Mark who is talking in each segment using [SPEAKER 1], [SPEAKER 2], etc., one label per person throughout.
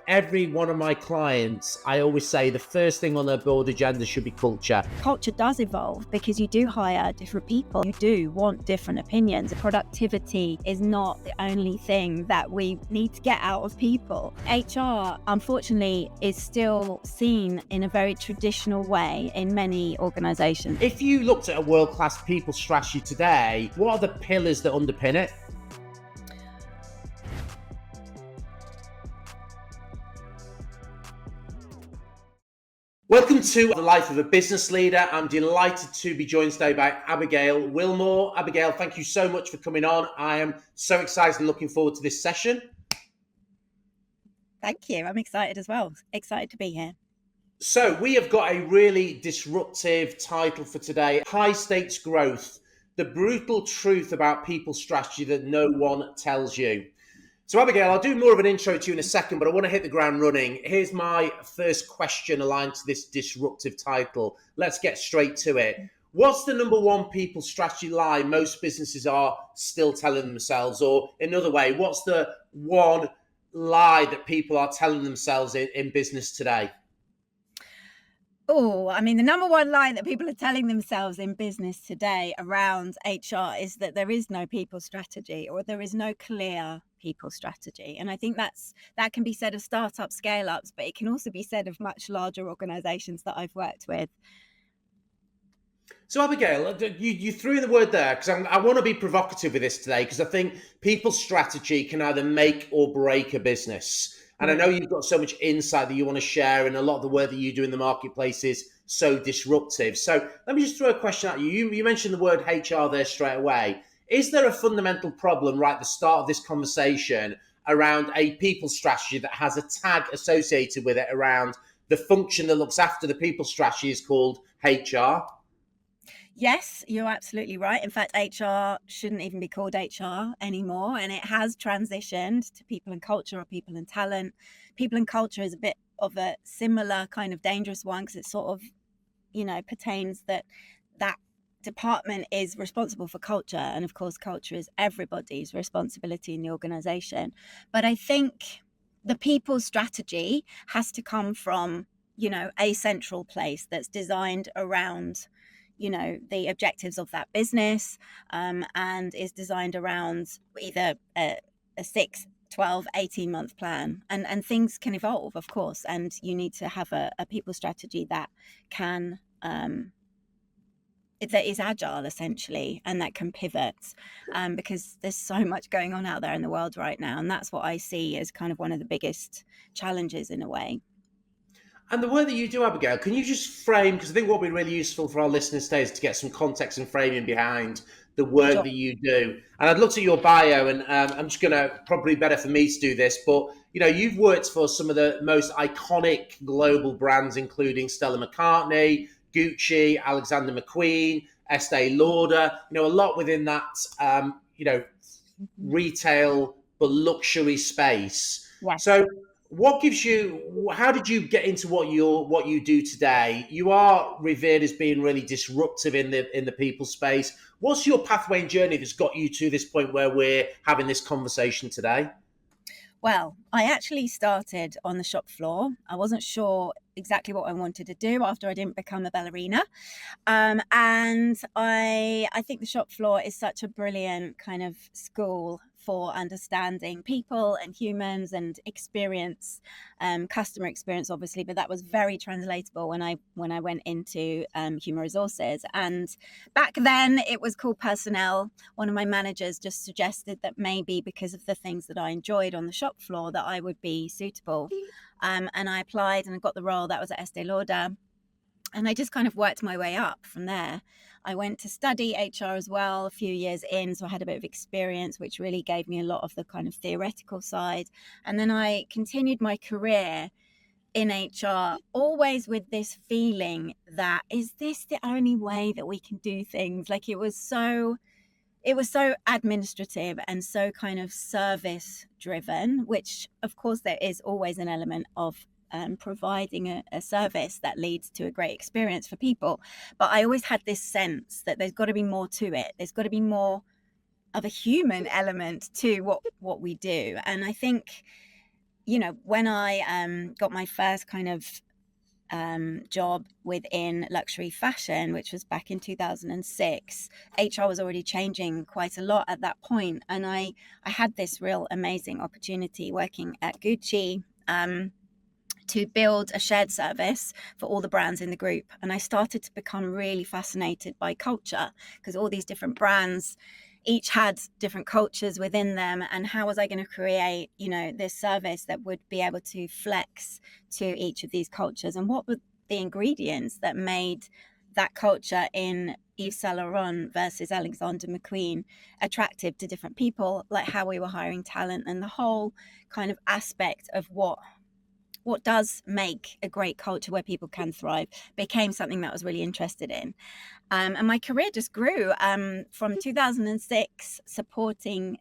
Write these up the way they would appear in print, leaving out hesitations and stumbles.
[SPEAKER 1] Every one of my clients, I always say the first thing on their board agenda should be culture.
[SPEAKER 2] Culture does evolve because you do hire different people. You do want different opinions. Productivity is not the only thing that we need to get out of people. HR, unfortunately, is still seen in a very traditional way in many organizations.
[SPEAKER 1] If you looked at a world-class people strategy today, what are the pillars that underpin it? Welcome to The Life of a Business Leader. I'm delighted to be joined today by Abigail Willmore. Abigail, thank you so much for coming on. I am so excited and looking forward to this session.
[SPEAKER 2] Thank you. I'm excited as well. Excited to be here.
[SPEAKER 1] So we have got a really disruptive title for today, High Stakes Growth, the brutal truth about people strategy that no one tells you. So Abigail, I'll do more of an intro to you in a second, but I want to hit the ground running. Here's my first question aligned to this disruptive title. Let's get straight to it. What's the number one people strategy lie most businesses are still telling themselves? Or another way, what's the one lie that people are telling themselves in business today?
[SPEAKER 2] Oh, I mean, the number one lie that people are telling themselves in business today around HR is that there is no people strategy or there is no clear people strategy. And I think that can be said of startup scale-ups, but it can also be said of much larger organizations that I've worked with.
[SPEAKER 1] So Abigail, you threw in the word there because I want to be provocative with this today because I think people strategy can either make or break a business. And I know you've got so much insight that you want to share, and a lot of the work that you do in the marketplace is so disruptive. So let me just throw a question at you. You mentioned the word HR there straight away. Is there a fundamental problem right at the start of this conversation around a people strategy that has a tag associated with it around the function that looks after the people strategy is called HR?
[SPEAKER 2] Yes, you're absolutely right. In fact, HR shouldn't even be called HR anymore. And it has transitioned to people and culture or people and talent. People and culture is a bit of a similar kind of dangerous one because it sort of, pertains that department is responsible for culture. And of course, culture is everybody's responsibility in the organization. But I think the people strategy has to come from, a central place that's designed around the objectives of that business and is designed around either a 6, 12, 18-month plan. And things can evolve, of course, and you need to have a people strategy that can, that is agile, essentially, and that can pivot because there's so much going on out there in the world right now. And that's what I see as kind of one of the biggest challenges in a way.
[SPEAKER 1] And the work that you do, Abigail, can you just frame, because I think what would be really useful for our listeners today is to get some context and framing behind the work that you do. And I'd looked at your bio, and I'm just going to, probably better for me to do this, but you've worked for some of the most iconic global brands, including Stella McCartney, Gucci, Alexander McQueen, Estee Lauder, a lot within that, retail but luxury space.
[SPEAKER 2] Yes.
[SPEAKER 1] So how did you get into what you do today? You are revered as being really disruptive in the people space. What's your pathway and journey that's got you to this point where we're having this conversation today?
[SPEAKER 2] Well, I actually started on the shop floor. I wasn't sure exactly what I wanted to do after I didn't become a ballerina. And I think the shop floor is such a brilliant kind of school for understanding people and humans and experience, customer experience, obviously, but that was very translatable when I went into human resources. And back then it was called personnel. One of my managers just suggested that maybe because of the things that I enjoyed on the shop floor that I would be suitable. And I applied and I got the role. That was at Estee Lauder. And I just kind of worked my way up from there. I went to study HR as well a few years in, so I had a bit of experience, which really gave me a lot of the kind of theoretical side. And then I continued my career in HR, always with this feeling that, is this the only way that we can do things? Like it was so administrative and so kind of service driven, which of course there is always an element of providing a service that leads to a great experience for people. But I always had this sense that there's got to be more to it. There's got to be more of a human element to what we do. And I think when I got my first kind of job within luxury fashion, which was back in 2006, HR was already changing quite a lot at that point. And I had this real amazing opportunity working at Gucci to build a shared service for all the brands in the group. And I started to become really fascinated by culture, because all these different brands each had different cultures within them, and how was I going to create this service that would be able to flex to each of these cultures, and what were the ingredients that made that culture in Yves Saint Laurent versus Alexander McQueen attractive to different people, like how we were hiring talent, and the whole kind of aspect of what does make a great culture where people can thrive became something that I was really interested in. And my career just grew from 2006, supporting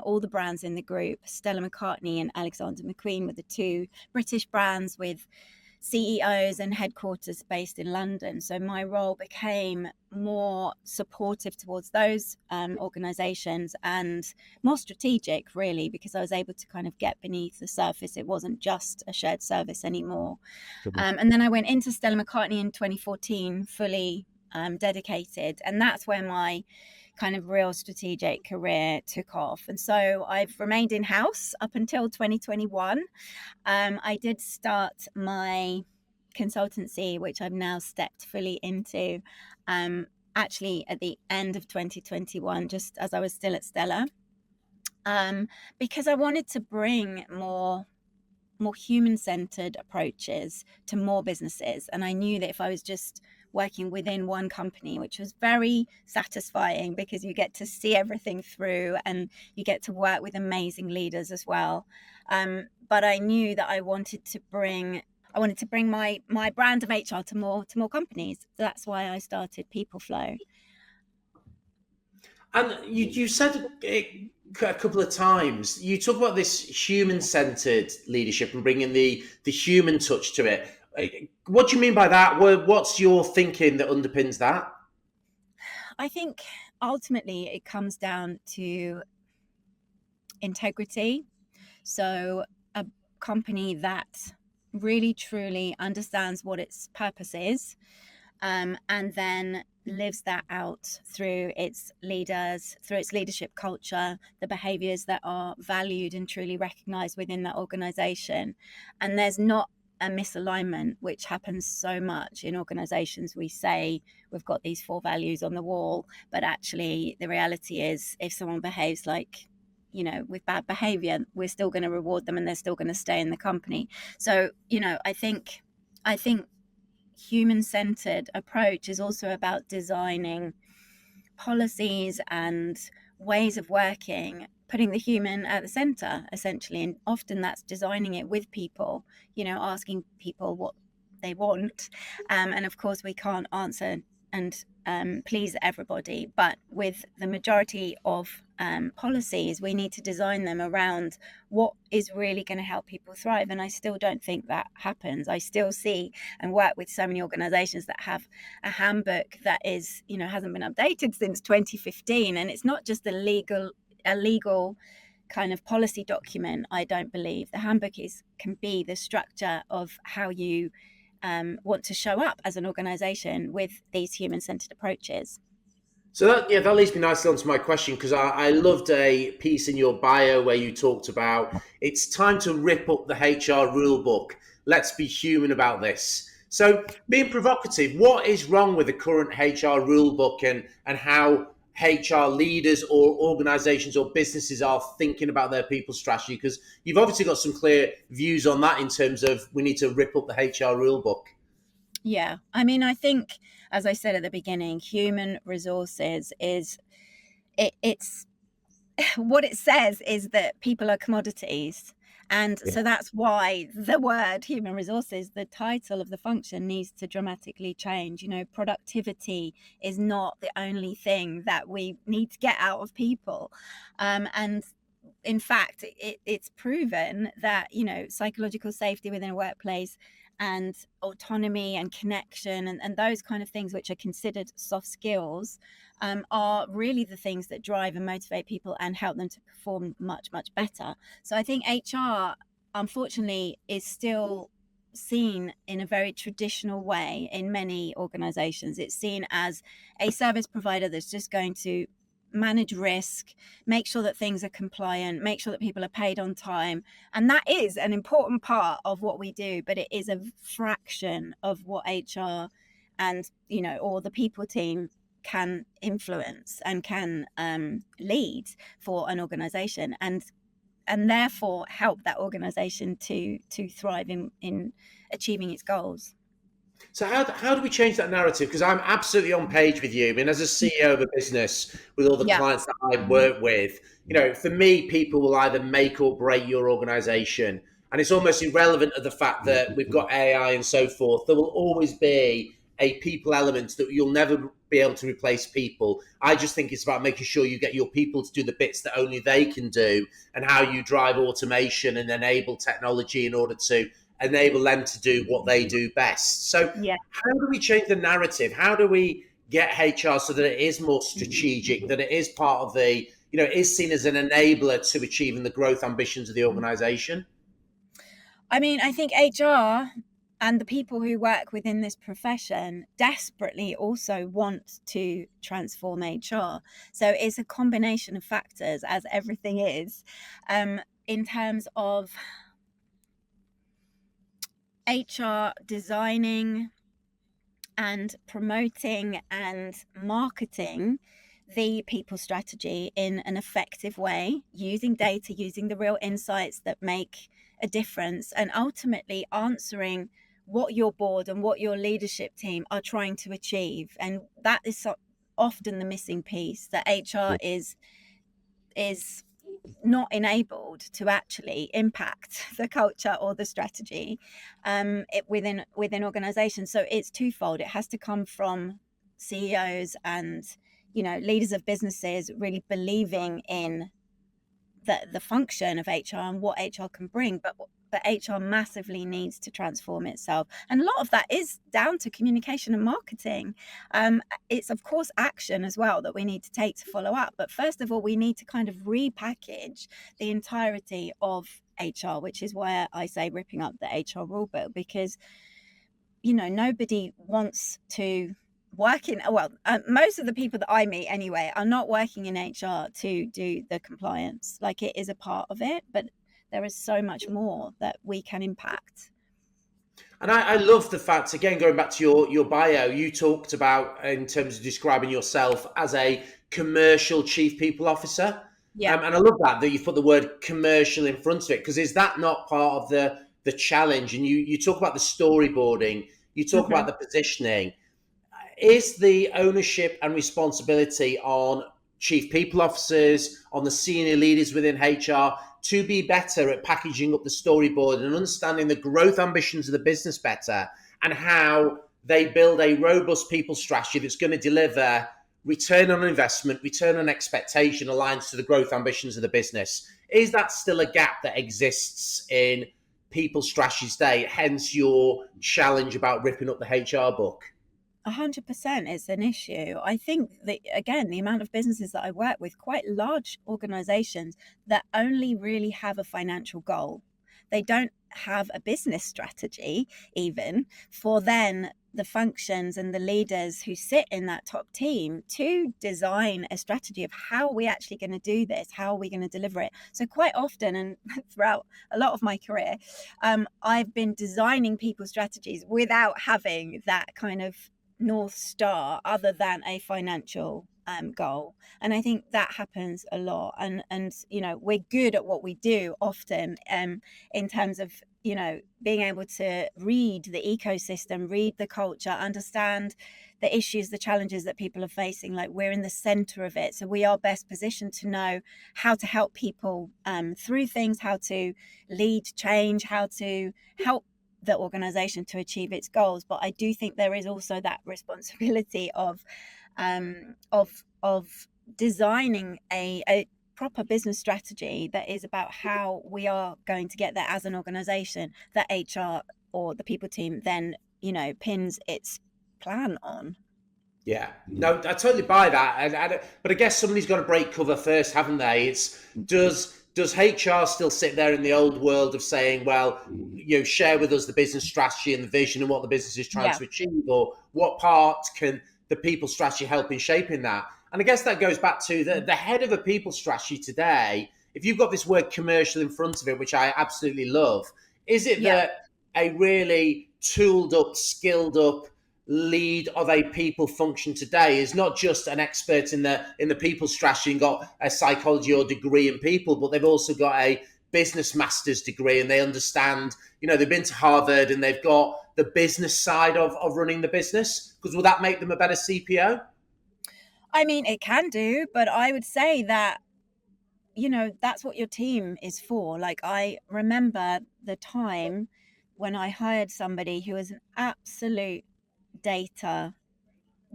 [SPEAKER 2] all the brands in the group. Stella McCartney and Alexander McQueen were the two British brands with CEOs and headquarters based in London. So my role became more supportive towards those organizations and more strategic, really, because I was able to kind of get beneath the surface. It wasn't just a shared service anymore. And then I went into Stella McCartney in 2014, fully dedicated. And that's where my kind of real strategic career took off. And so I've remained in-house up until 2021. I did start my consultancy, which I've now stepped fully into, actually at the end of 2021, just as I was still at Stella, because I wanted to bring more human-centered approaches to more businesses. And I knew that if I was just working within one company, which was very satisfying because you get to see everything through and you get to work with amazing leaders as well. But I knew that I wanted to bring my brand of HR to more companies. That's why I started People Flow.
[SPEAKER 1] And you said it a couple of times, you talk about this human-centered leadership and bringing the human touch to it. What do you mean by that? What's your thinking that underpins that?
[SPEAKER 2] I think ultimately it comes down to integrity. So a company that really truly understands what its purpose is, and then lives that out through its leaders, through its leadership culture, the behaviors that are valued and truly recognized within that organization. And there's not a misalignment, which happens so much in organizations. We say we've got these 4 values on the wall, but actually the reality is if someone behaves like with bad behavior, we're still going to reward them and they're still going to stay in the company. So I think human-centered approach is also about designing policies and ways of working, putting the human at the center, essentially. And often that's designing it with people, asking people what they want. And of course, we can't answer and please everybody, but with the majority of policies, we need to design them around what is really going to help people thrive. And I still don't think that happens. I still see and work with so many organizations that have a handbook that is, hasn't been updated since 2015. And it's not just a legal kind of policy document. I don't believe the handbook can be the structure of how you want to show up as an organization with these human-centered approaches.
[SPEAKER 1] So that leads me nicely onto my question, because I loved a piece in your bio where you talked about it's time to rip up the HR rule book. Let's be human about this. So being provocative, what is wrong with the current HR rule book and how HR leaders or organizations or businesses are thinking about their people strategy? Because you've obviously got some clear views on that in terms of we need to rip up the HR rule book.
[SPEAKER 2] Yeah, I mean, I think, as I said at the beginning, human resources it's what it says is that people are commodities. And so that's why the word human resources, the title of the function, needs to dramatically change. Productivity is not the only thing that we need to get out of people. And in fact, it's proven that, psychological safety within a workplace and autonomy and connection and those kind of things, which are considered soft skills, are really the things that drive and motivate people and help them to perform much, much better. So I think HR unfortunately is still seen in a very traditional way in many organizations. It's seen as a service provider that's just going to manage risk, make sure that things are compliant, make sure that people are paid on time. And that is an important part of what we do, but it is a fraction of what HR and, or the people team can influence and can lead for an organization, and therefore help that organization to thrive in achieving its goals.
[SPEAKER 1] So how do we change that narrative? Because I'm absolutely on page with you. I mean, as a CEO of a business, with all the clients that I work with, for me, people will either make or break your organization. And it's almost irrelevant of the fact that we've got AI and so forth. There will always be a people element that you'll never be able to replace people. I just think it's about making sure you get your people to do the bits that only they can do, and how you drive automation and enable technology in order to enable them to do what they do best. So how do we change the narrative? How do we get HR so that it is more strategic, that it is part of the, is seen as an enabler to achieving the growth ambitions of the organization?
[SPEAKER 2] I mean, I think HR and the people who work within this profession desperately also want to transform HR. So it's a combination of factors, as everything is, in terms of HR designing and promoting and marketing the people strategy in an effective way, using data, using the real insights that make a difference, and ultimately answering what your board and what your leadership team are trying to achieve. And that is so often the missing piece, that HR is not enabled to actually impact the culture or the strategy within organizations. So it's twofold. It has to come from CEOs and leaders of businesses really believing in the function of HR and what HR can bring, but HR massively needs to transform itself. And a lot of that is down to communication and marketing. It's of course action as well that we need to take to follow up. But first of all, we need to kind of repackage the entirety of HR, which is why I say ripping up the HR rulebook, because, nobody wants to work in, most of the people that I meet anyway are not working in HR to do the compliance. Like, it is a part of it, but there is so much more that we can impact.
[SPEAKER 1] And I love the fact, again, going back to your bio, you talked about, in terms of describing yourself as a commercial chief people officer. And I love that you put the word commercial in front of it, because is that not part of the challenge? And you talk about the storyboarding, you talk about the positioning. Is the ownership and responsibility on chief people officers, on the senior leaders within HR, to be better at packaging up the storyboard and understanding the growth ambitions of the business better, and how they build a robust people strategy that's going to deliver return on investment, return on expectation, aligns to the growth ambitions of the business? Is that still a gap that exists in people strategy today? Hence your challenge about ripping up the HR book.
[SPEAKER 2] 100% it's an issue. I think that, again, the amount of businesses that I work with, quite large organizations that only really have a financial goal. They don't have a business strategy even for then the functions and the leaders who sit in that top team to design a strategy of how are we actually going to do this, how are we going to deliver it. So quite often, and throughout a lot of my career, I've been designing people strategies without having that kind of North Star other than a financial goal. And I think that happens a lot. And we're good at what we do often in terms of, being able to read the ecosystem, read the culture, understand the issues, the challenges that people are facing. Like, we're in the center of it. So we are best positioned to know how to help people through things, how to lead change, how to help the organization to achieve its goals. But I do think there is also that responsibility of designing a proper business strategy that is about how we are going to get there as an organization, that HR or the people team then pins its plan on.
[SPEAKER 1] Yeah, no, I totally buy that. But I guess somebody's got to break cover first, haven't they? Does does HR still sit there in the old world of saying, well, share with us the business strategy and the vision and what the business is trying
[SPEAKER 2] Yeah.
[SPEAKER 1] to achieve, or what part can the people strategy help in shaping that? And I guess that goes back to the head of a people strategy today. If you've got this word commercial in front of it, which I absolutely love, is it
[SPEAKER 2] Yeah.
[SPEAKER 1] that a really tooled up, skilled up lead of a people function today is not just an expert in the people strategy and got a psychology or degree in people, but they've also got a business master's degree, and they understand, they've been to Harvard and they've got the business side of running the business? Because will that make them a better CPO?
[SPEAKER 2] I mean, it can do, but I would say that, that's what your team is for. Like, I remember the time when I hired somebody who was an absolute data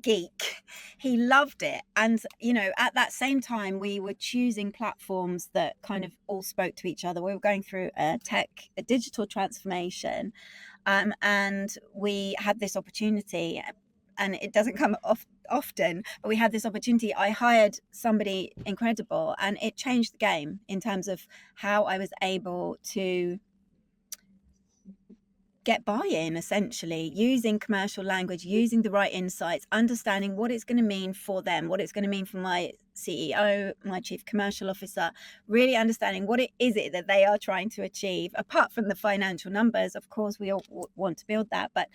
[SPEAKER 2] geek. He loved it. And, at that same time, we were choosing platforms that kind of all spoke to each other. We were going through a digital transformation. And we had this opportunity, and it doesn't come often, but we had this opportunity. I hired somebody incredible, and it changed the game in terms of how I was able to get buy-in, essentially using commercial language, using the right insights, understanding what it's going to mean for them, what it's going to mean for my CEO, my chief commercial officer, really understanding what it is that they are trying to achieve. Apart from the financial numbers, of course, we all want to build that, but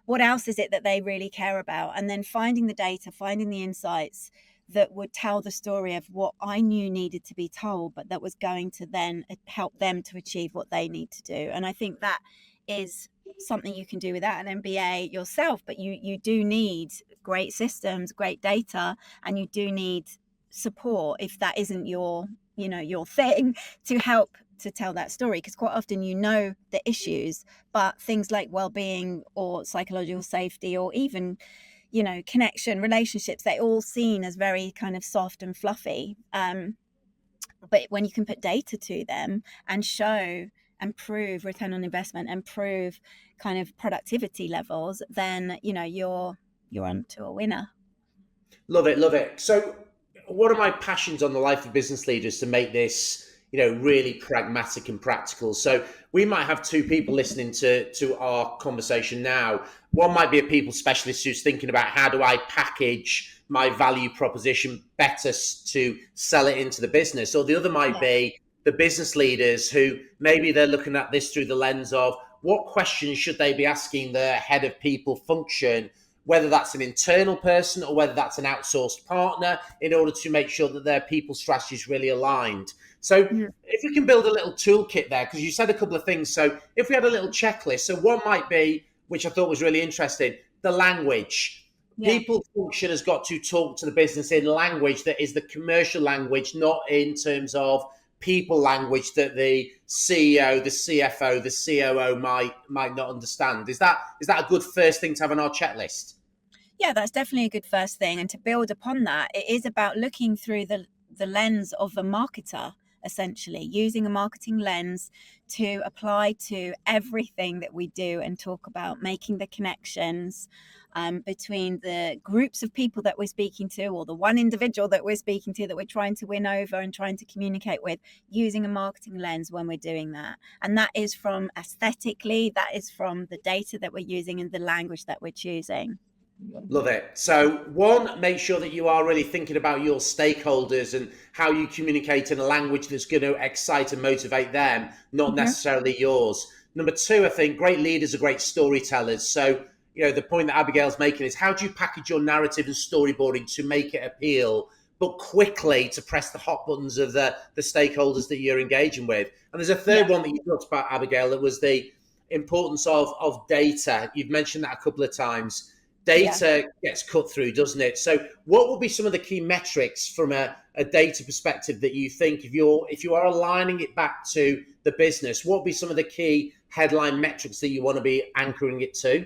[SPEAKER 2] what else is it that they really care about? And then finding the data, finding the insights that would tell the story of what I knew needed to be told, but that was going to then help them to achieve what they need to do. And I think that is something you can do without an MBA yourself, but you do need great systems, great data, and you do need support if that isn't your thing, to help to tell that story. Because quite often the issues, but things like well-being or psychological safety, or even connection, relationships, they're all seen as very kind of soft and fluffy, but when you can put data to them and show and prove return on investment and prove kind of productivity levels, then you're on to a winner.
[SPEAKER 1] Love it, love it. So one of my passions on the life of business leaders to make this really pragmatic and practical. So we might have two people listening to our conversation now. One might be a people specialist who's thinking about, how do I package my value proposition better to sell it into the business? Or the other might be the business leaders who maybe they're looking at this through the lens of, what questions should they be asking the head of people function, whether that's an internal person or whether that's an outsourced partner, in order to make sure that their people strategy is really aligned. So if we can build a little toolkit there, because you said a couple of things. So if we had a little checklist, so one might be, which I thought was really interesting, the language. People function has got to talk to the business in language that is the commercial language, not in terms of people language that the CEO, the CFO, the COO might not understand. Is that a good first thing to have on our checklist?
[SPEAKER 2] Yeah, that's definitely a good first thing. And to build upon that, it is about looking through the lens of a marketer, essentially using a marketing lens to apply to everything that we do and talk about, making the connections between the groups of people that we're speaking to, or the one individual that we're speaking to that we're trying to win over and trying to communicate with, using a marketing lens when we're doing that. And that is from aesthetically, that is from the data that we're using and the language that we're choosing.
[SPEAKER 1] Love it. So one, make sure that you are really thinking about your stakeholders and how you communicate in a language that's going to excite and motivate them, not necessarily yours. Number two, I think great leaders are great storytellers. So, the point that Abigail's making is, how do you package your narrative and storyboarding to make it appeal, but quickly to press the hot buttons of the stakeholders that you're engaging with? And there's a third one that you talked about, Abigail, that was the importance of data. You've mentioned that a couple of times. Data gets cut through, doesn't it? So what will be some of the key metrics from a data perspective that you think, if you are aligning it back to the business, what will be some of the key headline metrics that you want to be anchoring it to?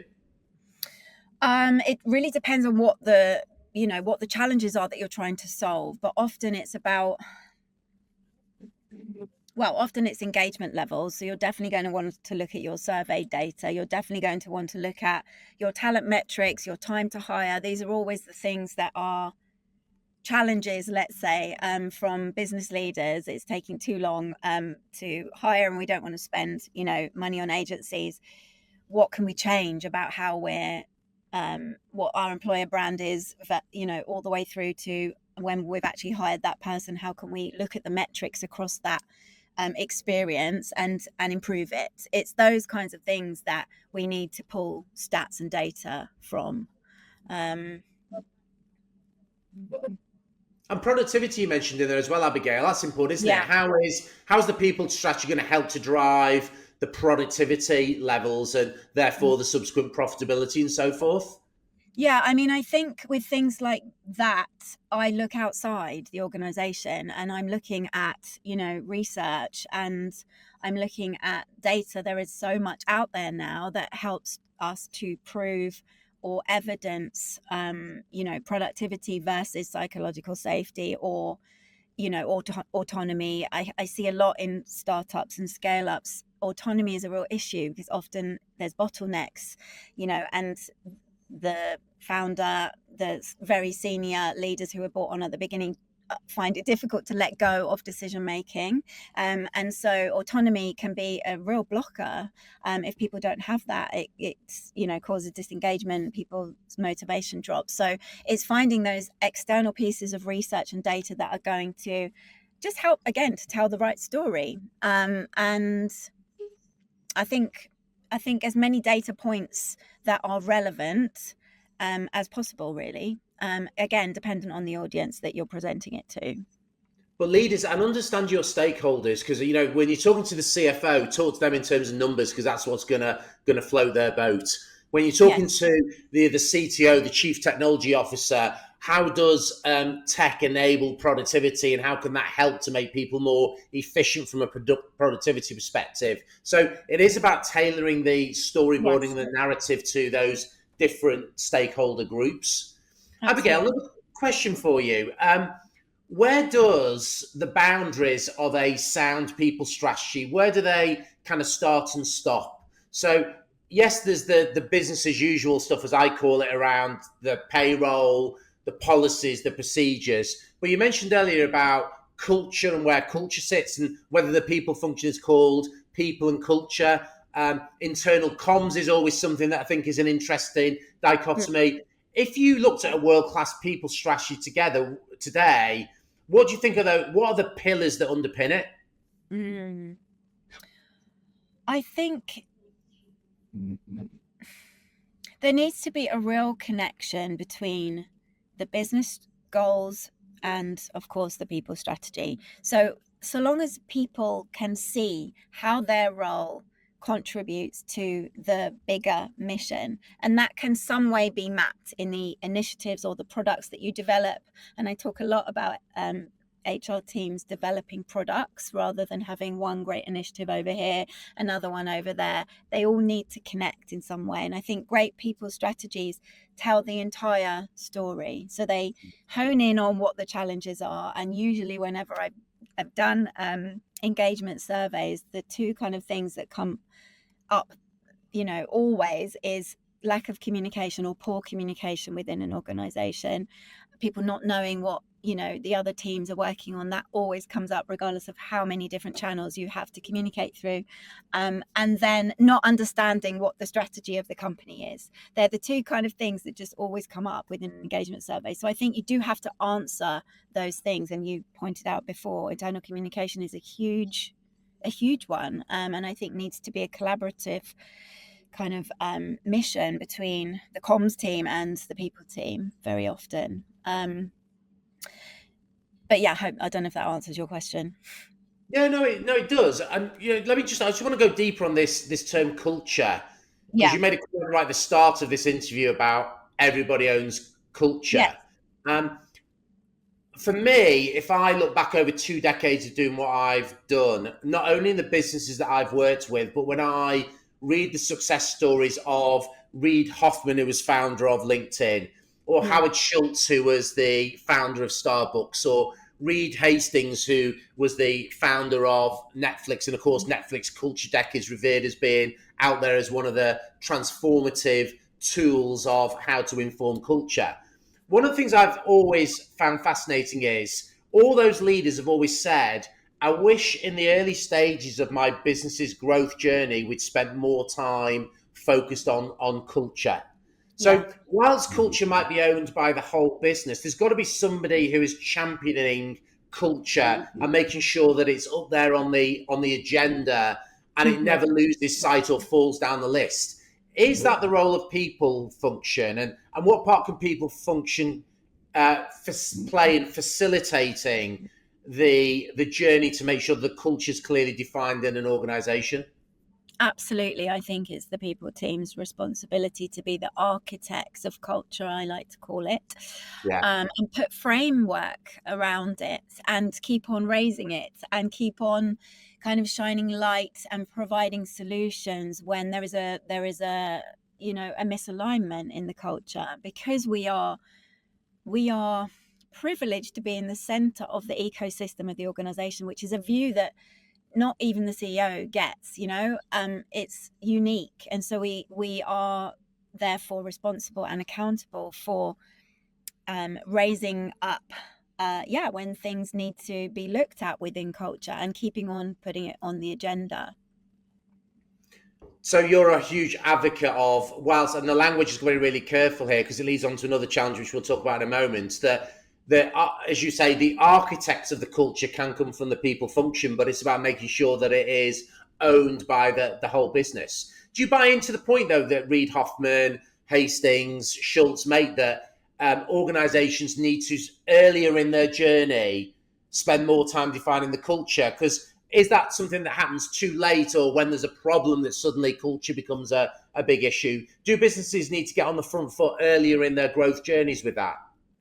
[SPEAKER 2] It really depends on what the challenges are that you're trying to solve. But often it's engagement levels. So you're definitely going to want to look at your survey data. You're definitely going to want to look at your talent metrics, your time to hire. These are always the things that are challenges, let's say, from business leaders. It's taking too long to hire, and we don't want to spend, money on agencies. What can we change about how we're, what our employer brand is, all the way through to when we've actually hired that person? How can we look at the metrics across that experience and improve it? It's those kinds of things that we need to pull stats and data from.
[SPEAKER 1] And productivity you mentioned in there as well, Abigail. That's important, isn't it? How's the people strategy going to help to drive the productivity levels and therefore the subsequent profitability and so forth?
[SPEAKER 2] Yeah, I mean, I think with things like that, I look outside the organization and I'm looking at, research, and I'm looking at data. There is so much out there now that helps us to prove or evidence, productivity versus psychological safety or, autonomy. I see a lot in startups and scale ups. Autonomy is a real issue because often there's bottlenecks, and the founder, the very senior leaders who were brought on at the beginning find it difficult to let go of decision making, and so autonomy can be a real blocker. If people don't have that, it causes disengagement, people's motivation drops. So it's finding those external pieces of research and data that are going to just help, again, to tell the right story. And I think as many data points that are relevant as possible, really. Again, dependent on the audience that you're presenting it to.
[SPEAKER 1] But leaders, and understand your stakeholders, because when you're talking to the CFO, talk to them in terms of numbers, because that's what's gonna float their boat. When you're talking to the CTO, the Chief Technology Officer, how does tech enable productivity, and how can that help to make people more efficient from a productivity perspective? So it is about tailoring the storyboarding, the narrative to those different stakeholder groups. Absolutely. Abigail, another question for you. Where does the boundaries of a sound people strategy, where do they kind of start and stop? So yes, there's the business as usual stuff, as I call it, around the payroll, the policies, the procedures. But you mentioned earlier about culture and where culture sits and whether the people function is called people and culture. Internal comms is always something that I think is an interesting dichotomy. If you looked at a world-class people strategy together today, what do you think of what are the pillars that underpin it?
[SPEAKER 2] I think there needs to be a real connection between the business goals and, of course, the people strategy. So long as people can see how their role contributes to the bigger mission, and that can some way be mapped in the initiatives or the products that you develop. And I talk a lot about HR teams developing products rather than having one great initiative over here, another one over there. They all need to connect in some way. And I think great people strategies tell the entire story. So they hone in on what the challenges are. And usually whenever I've done engagement surveys, the two kind of things that come up, always is lack of communication or poor communication within an organization. People not knowing what the other teams are working on. That always comes up regardless of how many different channels you have to communicate through, and then not understanding what the strategy of the company is. They're the two kind of things that just always come up within an engagement survey. So I think you do have to answer those things, and you pointed out before, internal communication is a huge one, and I think needs to be a collaborative kind of mission between the comms team and the people team very often. But yeah, I don't know if that answers your question.
[SPEAKER 1] Yeah, no, it does. And I just want to go deeper on this term culture, because you made a comment right at the start of this interview about everybody owns culture. For me, if I look back over 2 decades of doing what I've done, not only in the businesses that I've worked with, but when I read the success stories of Reid Hoffman, who was founder of LinkedIn, or Howard Schultz, who was the founder of Starbucks, or Reed Hastings, who was the founder of Netflix. And of course, Netflix Culture Deck is revered as being out there as one of the transformative tools of how to inform culture. one of the things I've always found fascinating is all those leaders have always said, I wish in the early stages of my business's growth journey, we'd spent more time focused on culture. So whilst culture might be owned by the whole business, there's got to be somebody who is championing culture and making sure that it's up there on the agenda and it never loses sight or falls down the list. Is that the role of people function? And what part can people function play in facilitating the journey to make sure the culture is clearly defined in an organization?
[SPEAKER 2] Absolutely. I think it's the people team's responsibility to be the architects of culture, I like to call it, and put framework around it and keep on raising it and keep on kind of shining light and providing solutions when there is a a misalignment in the culture, because we are privileged to be in the center of the ecosystem of the organization, which is a view that not even the CEO gets. It's unique, and so we are therefore responsible and accountable for raising up when things need to be looked at within culture and keeping on putting it on the agenda.
[SPEAKER 1] So you're a huge advocate of, whilst, and the language is going to be really careful here because it leads on to another challenge which we'll talk about in a moment, that as you say, the architects of the culture can come from the people function, but it's about making sure that it is owned by the whole business. Do you buy into the point, though, that Reid Hoffman, Hastings, Schultz make, that organizations need to, earlier in their journey, spend more time defining the culture? Because is that something that happens too late, or when there's a problem that suddenly culture becomes a big issue? Do businesses need to get on the front foot earlier in their growth journeys with that?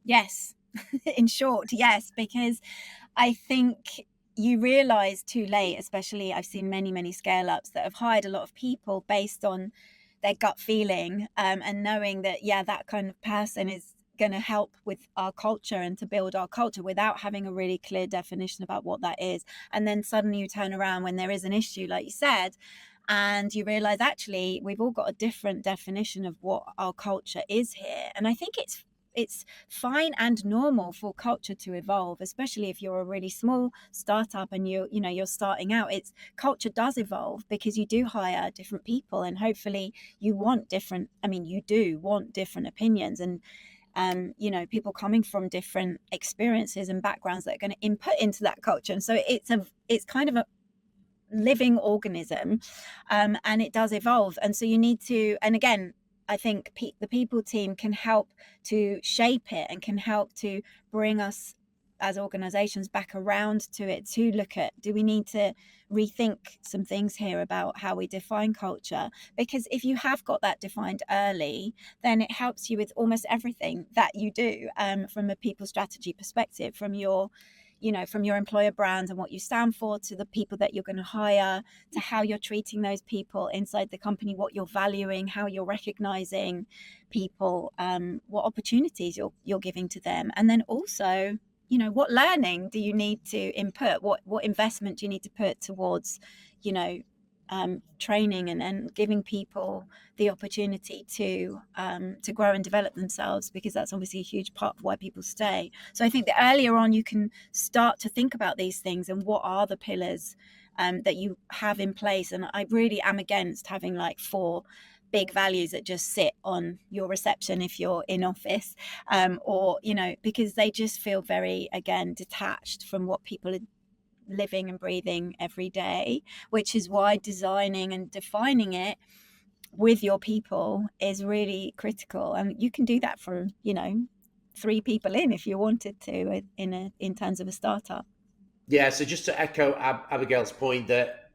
[SPEAKER 2] Yes. In short, yes, because I think you realize too late, especially I've seen many scale-ups that have hired a lot of people based on their gut feeling, and knowing that, that kind of person is going to help with our culture and to build our culture, without having a really clear definition about what that is. And then suddenly you turn around when there is an issue, like you said, and you realize actually we've all got a different definition of what our culture is here. And I think it's fine and normal for culture to evolve, especially if you're a really small startup and you're starting out. Culture does evolve because you do hire different people, and hopefully you do want different opinions and people coming from different experiences and backgrounds that are going to input into that culture. And so it's kind of a living organism, and it does evolve. And so you need to, and again, I think the people team can help to shape it and can help to bring us as organizations back around to it, to look at, do we need to rethink some things here about how we define culture? Because if you have got that defined early, then it helps you with almost everything that you do, from a people strategy perspective, from your employer brand and what you stand for, to the people that you're going to hire, to how you're treating those people inside the company, what you're valuing, how you're recognizing people, what opportunities you're giving to them. And then also, what learning do you need to input? What investment do you need to put towards, training and giving people the opportunity to grow and develop themselves, because that's obviously a huge part of why people stay. So I think the earlier on you can start to think about these things and what are the pillars that you have in place. And I really am against having like 4 big values that just sit on your reception if you're in office, because they just feel very, again, detached from what people are living and breathing every day, which is why designing and defining it with your people is really critical. And you can do that for 3 people in, if you wanted to, in terms of a startup.
[SPEAKER 1] Yeah, so just to echo Abigail's point, that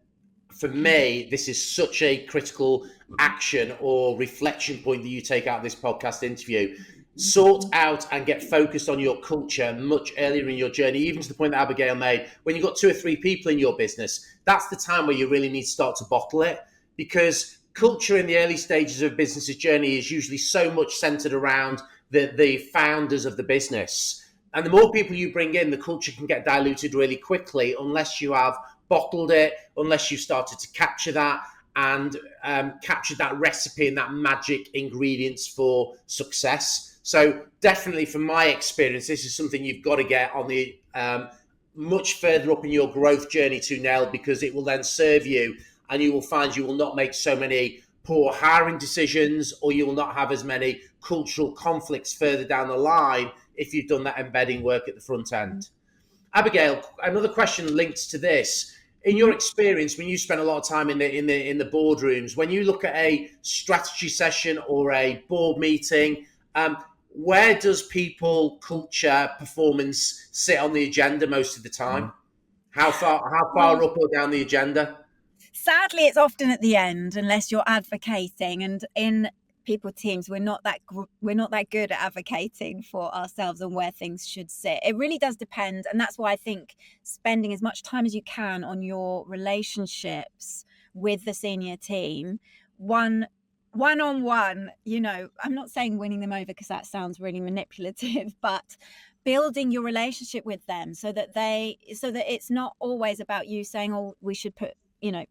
[SPEAKER 1] for me, this is such a critical action or reflection point that you take out of this podcast interview. Sort out and get focused on your culture much earlier in your journey, even to the point that Abigail made. When you've got 2 or 3 people in your business, that's the time where you really need to start to bottle it, because culture in the early stages of a business's journey is usually so much centered around the founders of the business. And the more people you bring in, the culture can get diluted really quickly unless you have bottled it, unless you've started to capture that and captured that recipe and that magic ingredients for success. So definitely from my experience, this is something you've got to get on the much further up in your growth journey to nail, because it will then serve you, and you will find you will not make so many poor hiring decisions, or you will not have as many cultural conflicts further down the line if you've done that embedding work at the front end. Abigail, another question linked to this. In your experience, when you spend a lot of time in the boardrooms, when you look at a strategy session or a board meeting, where does people, culture, performance sit on the agenda most of the time? How far up or down the agenda?
[SPEAKER 2] Sadly, it's often at the end, unless you're advocating. And in people teams, we're not that good at advocating for ourselves and where things should sit. It really does depend, and that's why I think spending as much time as you can on your relationships with the senior team, one-on-one. I'm not saying winning them over, because that sounds really manipulative, but building your relationship with them so that it's not always about you saying, oh, we should put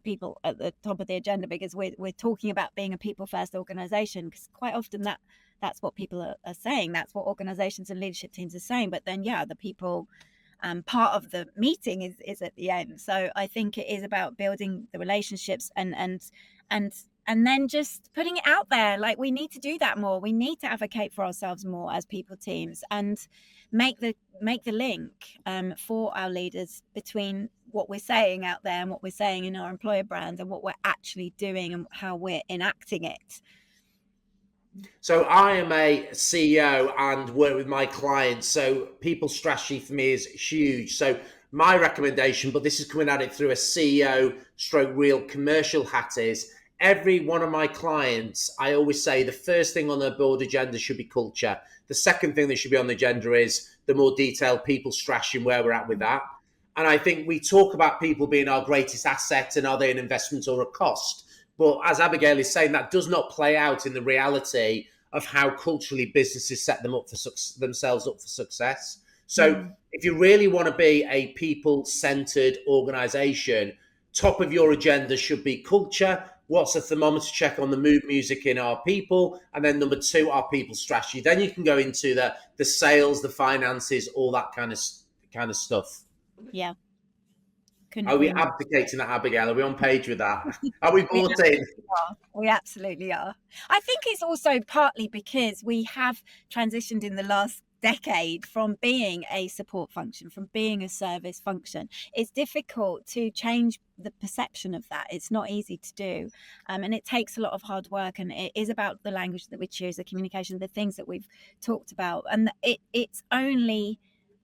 [SPEAKER 2] people at the top of the agenda because we're talking about being a people first organization, because quite often that's what people are saying. That's what organizations and leadership teams are saying. But then, the people part of the meeting is at the end. So I think it is about building the relationships and then just putting it out there. Like, we need to do that more. We need to advocate for ourselves more as people teams, and make the link for our leaders between what we're saying out there and what we're saying in our employer brand and what we're actually doing and how we're enacting it.
[SPEAKER 1] So I am a CEO and work with my clients. So people strategy for me is huge. So my recommendation, but this is coming at it through a CEO stroke real commercial hat, is every one of my clients, I always say the first thing on their board agenda should be culture. The second thing that should be on the agenda is the more detailed people strategy and where we're at with that. And I think we talk about people being our greatest asset and are they an investment or a cost? But as Abigail is saying, that does not play out in the reality of how culturally businesses set themselves up for success. So if you really want to be a people-centered organization, top of your agenda should be culture. What's a thermometer check on the mood music in our people? And then number two, our people strategy. Then you can go into the sales, the finances, all that kind of stuff.
[SPEAKER 2] Yeah.
[SPEAKER 1] Are we abdicating that, Abigail? Are we on page with that? Are we bought in?
[SPEAKER 2] We absolutely are. I think it's also partly because we have transitioned in the last decade from being a support function, from being a service function. It's difficult to change the perception of that. It's not easy to do. And it takes a lot of hard work. And it is about the language that we choose, the communication, the things that we've talked about. And it's only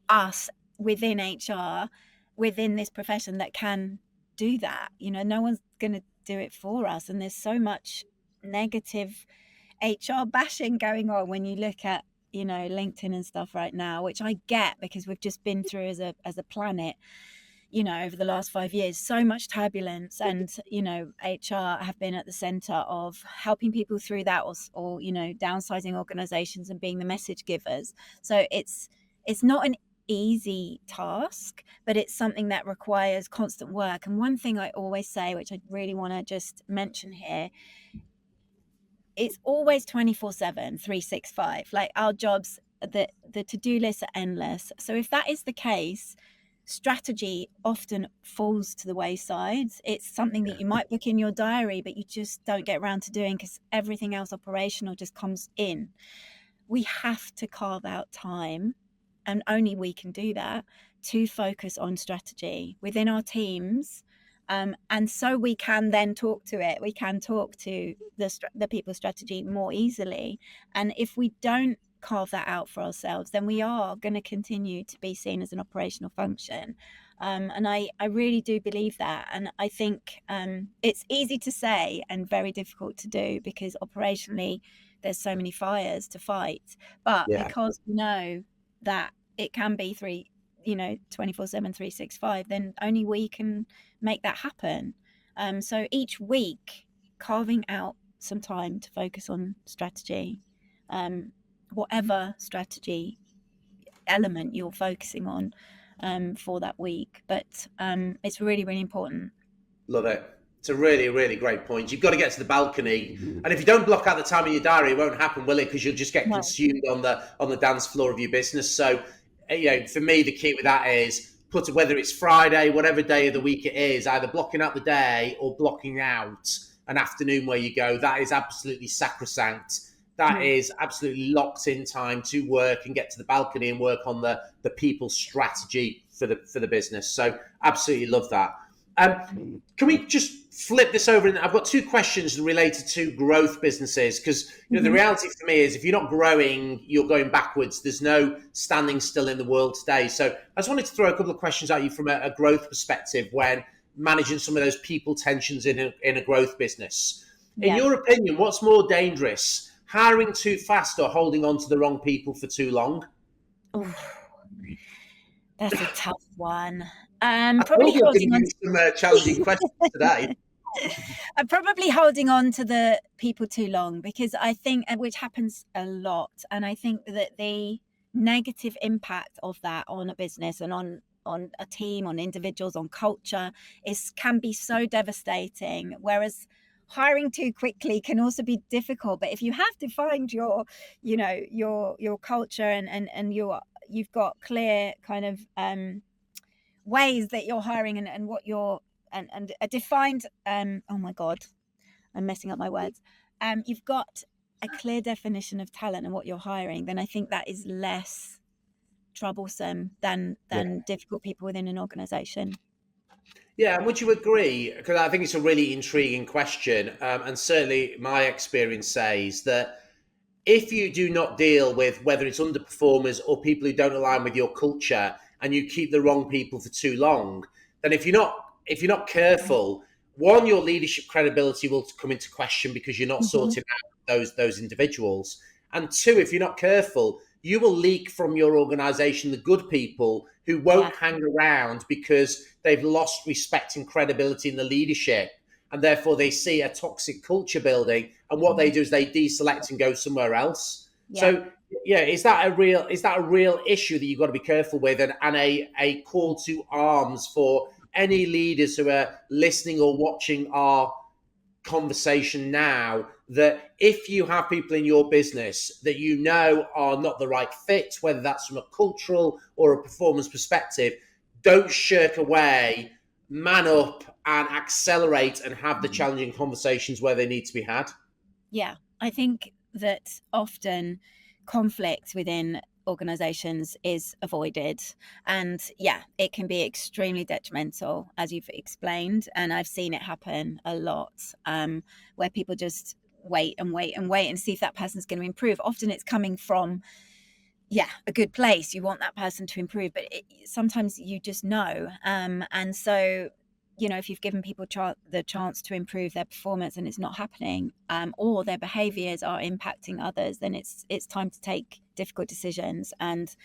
[SPEAKER 2] us within HR, within this profession, that can do that. No one's going to do it for us. And there's so much negative HR bashing going on when you look at LinkedIn and stuff right now, which I get, because we've just been through as a planet, over the last 5 years, so much turbulence, and HR have been at the center of helping people through that, or downsizing organizations and being the message givers. So it's not an easy task, but it's something that requires constant work. And one thing I always say, which I really want to just mention here, it's always 24/7, 365. Like, our jobs, the to-do lists are endless. So if that is the case, strategy often falls to the wayside. It's something that you might book in your diary, but you just don't get around to doing because everything else operational just comes in. We have to carve out time, and only we can do that, to focus on strategy within our teams. And so we can then talk to it. We can talk to the people strategy more easily. And if we don't carve that out for ourselves, then we are going to continue to be seen as an operational function. And I really do believe that. And I think it's easy to say and very difficult to do, because operationally there's so many fires to fight. But because we know that it can be 24/7, 365, then only we can make that happen. So each week, carving out some time to focus on strategy, whatever strategy element you're focusing on for that week. But it's really, really important.
[SPEAKER 1] Love it. It's a really, really great point. You've got to get to the balcony, and if you don't block out the time in your diary, it won't happen, will it? Because you'll just get
[SPEAKER 2] No.
[SPEAKER 1] consumed on the dance floor of your business. So, for me, the key with that is whether it's Friday, whatever day of the week it is, either blocking out the day or blocking out an afternoon where you go. That is absolutely sacrosanct. That is absolutely locked in time to work and get to the balcony and work on the people strategy for the business. So, absolutely love that. Can we just flip this over? And I've got two questions related to growth businesses, because the reality for me is if you're not growing, you're going backwards. There's no standing still in the world today. So I just wanted to throw a couple of questions at you from a growth perspective when managing some of those people tensions in a growth business. In your opinion, what's more dangerous, hiring too fast or holding on to the wrong people for too long?
[SPEAKER 2] Ooh, that's a tough one.
[SPEAKER 1] Probably holding on to some challenging questions today.
[SPEAKER 2] I'm probably holding on to the people too long, because I think, which happens a lot, and I think that the negative impact of that on a business and on a team, on individuals, on culture can be so devastating. Whereas hiring too quickly can also be difficult. But if you have to find your culture and you've got clear kind of ways that you're hiring and what you're and a defined oh my god, I'm messing up my words, you've got a clear definition of talent and what you're hiring, then I think that is less troublesome than difficult people within an organization.
[SPEAKER 1] Yeah, and would you agree? Because I think it's a really intriguing question, and certainly my experience says that if you do not deal with whether it's underperformers or people who don't align with your culture, and you keep the wrong people for too long, then if you're not careful, one, your leadership credibility will come into question because you're not sorting out those individuals, and two, if you're not careful, you will leak from your organization the good people who won't hang around because they've lost respect and credibility in the leadership, and therefore they see a toxic culture building, and what they do is they deselect and go somewhere else. So is that a real issue that you've got to be careful with, and a call to arms for any leaders who are listening or watching our conversation now, that if you have people in your business that are not the right fit, whether that's from a cultural or a performance perspective, don't shirk away, man up and accelerate and have the challenging conversations where they need to be had.
[SPEAKER 2] Yeah, I think that often conflict within organizations is avoided, and it can be extremely detrimental, as you've explained, and I've seen it happen a lot, where people just wait and see if that person's going to improve. Often it's coming from a good place. You want that person to improve, but sometimes you just know, and so if you've given people the chance to improve their performance and it's not happening, or their behaviors are impacting others, then it's time to take difficult decisions and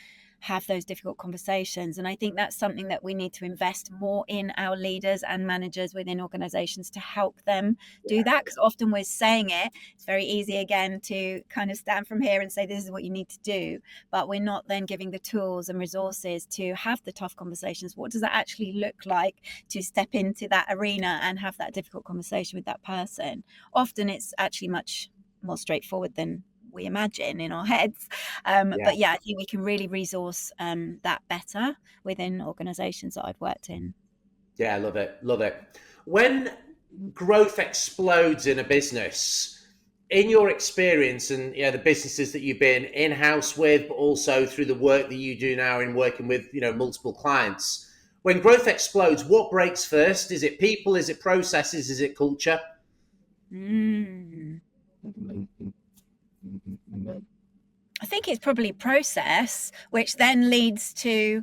[SPEAKER 2] have those difficult conversations. And I think that's something that we need to invest more in, our leaders and managers within organizations, to help them do that, because often we're saying it. It's very easy again to kind of stand from here and say this is what you need to do, but we're not then giving the tools and resources to have the tough conversations. What does that actually look like to step into that arena and have that difficult conversation with that person? Often it's actually much more straightforward than we imagine in our heads, but I think we can really resource that better within organizations that I've worked in.
[SPEAKER 1] I love it. When growth explodes in a business, in your experience and the businesses that you've been in-house with, but also through the work that you do now in working with multiple clients, when growth explodes, what breaks first? Is it people? Is it processes? Is it culture?
[SPEAKER 2] I think it's probably process, which then leads to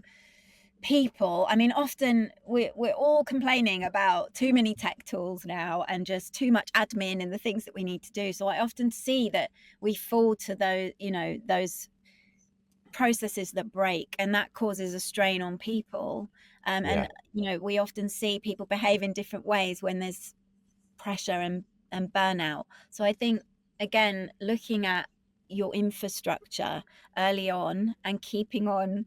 [SPEAKER 2] people. I mean, often we're all complaining about too many tech tools now and just too much admin and the things that we need to do. So I often see that we fall to those processes that break, and that causes a strain on people. And we often see people behave in different ways when there's pressure and burnout. So I think, again, looking at your infrastructure early on and keeping on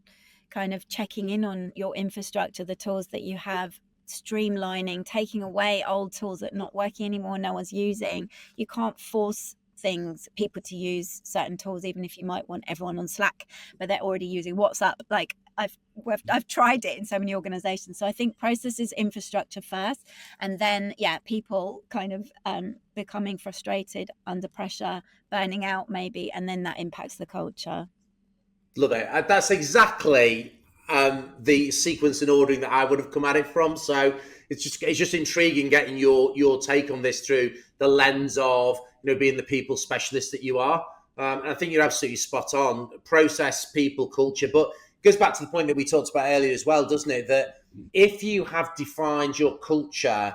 [SPEAKER 2] kind of checking in on your infrastructure, the tools that you have streamlining, taking away old tools that are not working anymore, no one's using. You can't force people to use certain tools, even if you might want everyone on Slack, but they're already using WhatsApp. Like I've tried it in so many organizations. So I think process is infrastructure first, and then people kind of becoming frustrated under pressure, burning out maybe, and then that impacts the culture.
[SPEAKER 1] Love it. That's exactly the sequence and ordering that I would have come at it from. So it's just intriguing getting your take on this through the lens of being the people specialist that you are. And I think you're absolutely spot on. Process, people, culture, but it goes back to the point that we talked about earlier as well, doesn't it? That if you have defined your culture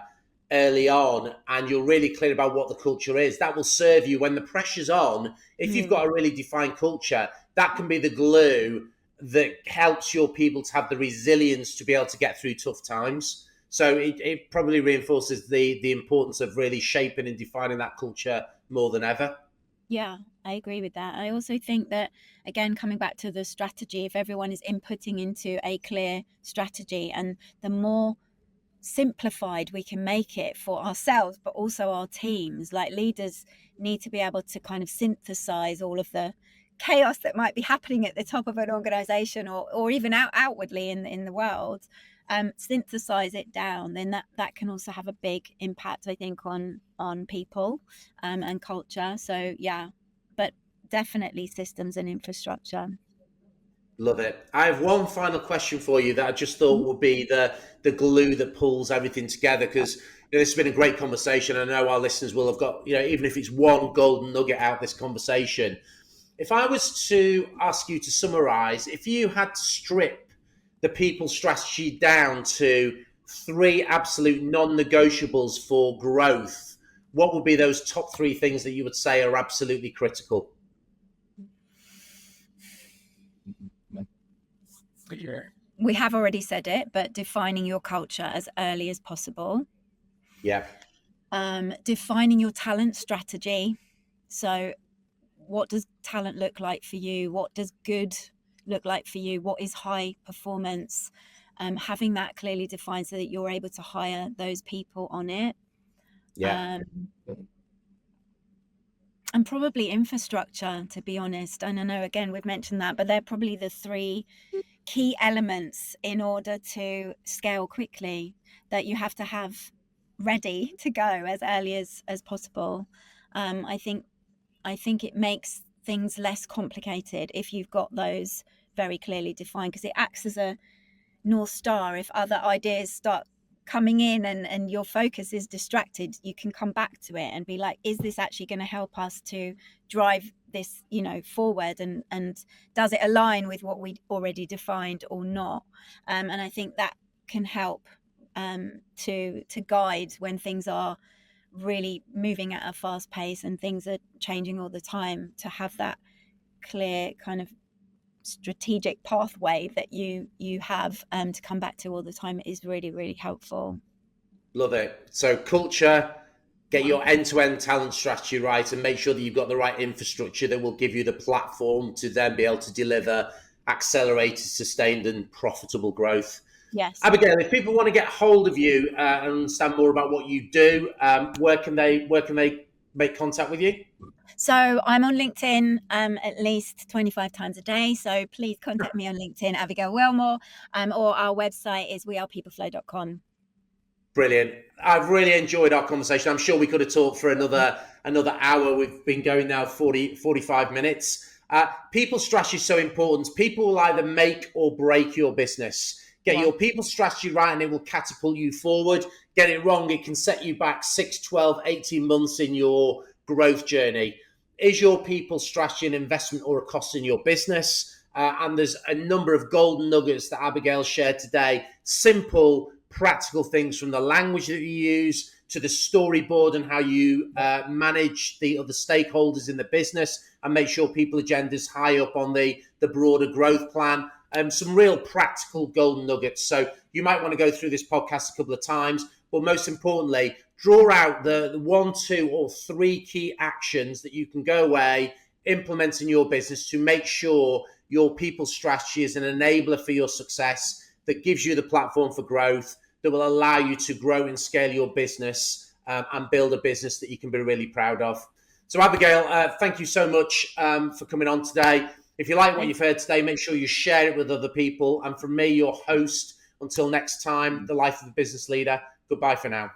[SPEAKER 1] early on and you're really clear about what the culture is, that will serve you when the pressure's on. If you've got a really defined culture, that can be the glue that helps your people to have the resilience to be able to get through tough times. So it probably reinforces the importance of really shaping and defining that culture more than ever.
[SPEAKER 2] Yeah, I agree with that. I also think that, again, coming back to the strategy, if everyone is inputting into a clear strategy, and the more simplified we can make it for ourselves, but also our teams, like leaders need to be able to kind of synthesize all of the chaos that might be happening at the top of an organization or even outwardly in the world, synthesize it down. Then that can also have a big impact, I think, on people and culture. So but definitely systems and infrastructure.
[SPEAKER 1] Love it. I have one final question for you that I just thought would be the glue that pulls everything together, because this has been a great conversation. I know our listeners will have got, even if it's one golden nugget out of this conversation. If I was to ask you to summarize, if you had to strip the people strategy down to 3 absolute non-negotiables for growth, what would be those top 3 things that you would say are absolutely critical?
[SPEAKER 2] We have already said it, but defining your culture as early as possible.
[SPEAKER 1] Yeah.
[SPEAKER 2] Defining your talent strategy. So what does talent look like for you? What does good look like for you? What is high performance? Having that clearly defined so that you're able to hire those people on it.
[SPEAKER 1] Yeah.
[SPEAKER 2] And probably infrastructure, to be honest. And I know, again, we've mentioned that, but they're probably the 3 key elements in order to scale quickly that you have to have ready to go as early as possible. I think it makes things less complicated if you've got those very clearly defined, because it acts as a North Star. If other ideas start coming in and your focus is distracted, you can come back to it and be like, is this actually going to help us to drive this forward, and does it align with what we already defined or not? And I think that can help to guide when things are really moving at a fast pace and things are changing all the time, to have that clear kind of strategic pathway that you have to come back to all the time is really, really helpful.
[SPEAKER 1] Love it. So culture, get your end-to-end talent strategy right, and make sure that you've got the right infrastructure that will give you the platform to then be able to deliver accelerated, sustained and profitable growth.
[SPEAKER 2] Yes.
[SPEAKER 1] Abigail, if people want to get hold of you and understand more about what you do, where can they make contact with you?
[SPEAKER 2] So I'm on LinkedIn at least 25 times a day. So please contact me on LinkedIn, Abigail Willmore, or our website is wearepeopleflow.com.
[SPEAKER 1] Brilliant. I've really enjoyed our conversation. I'm sure we could have talked for another hour. We've been going now 45 minutes. People strategy is so important. People will either make or break your business. Get your people strategy right and it will catapult you forward. Get it wrong, it can set you back 6, 12, 18 months in your growth journey. Is your people strategy an investment or a cost in your business? And there's a number of golden nuggets that Abigail shared today. Simple, practical things, from the language that you use to the storyboard and how you manage the other stakeholders in the business and make sure people agenda is high up on the broader growth plan. Some real practical golden nuggets. So you might want to go through this podcast a couple of times, but most importantly, draw out the 1, 2 or 3 key actions that you can go away, implement in your business to make sure your people strategy is an enabler for your success, that gives you the platform for growth, that will allow you to grow and scale your business and build a business that you can be really proud of. So Abigail, thank you so much for coming on today. If you like what you've heard today, make sure you share it with other people. And from me, your host, until next time, the life of a business leader, goodbye for now.